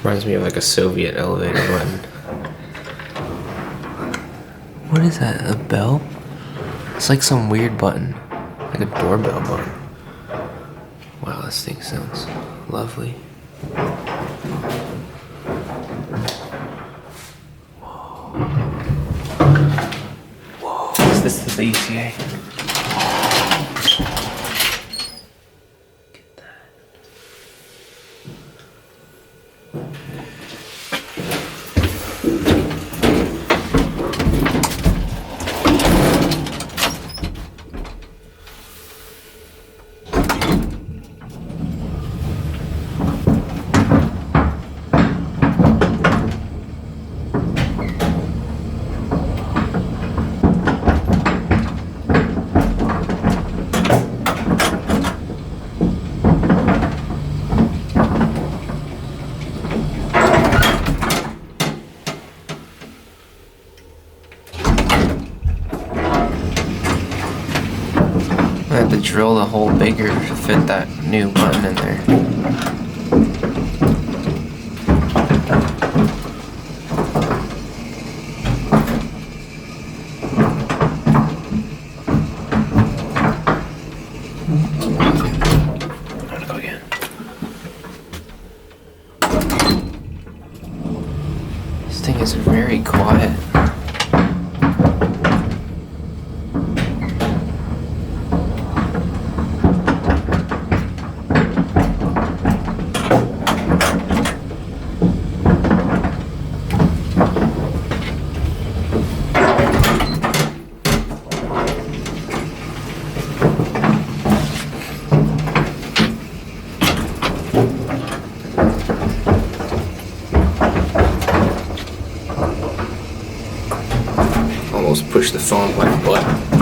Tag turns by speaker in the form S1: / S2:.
S1: Reminds me of like a Soviet elevator button. What is that? A bell? It's like some weird button. Like a doorbell button. Wow, this thing sounds lovely. Whoa. Is this the ECA? Get that. I had to drill the hole bigger to fit that new button in there. I'm gonna go again. This thing is very quiet. Almost pushed the phone with my butt.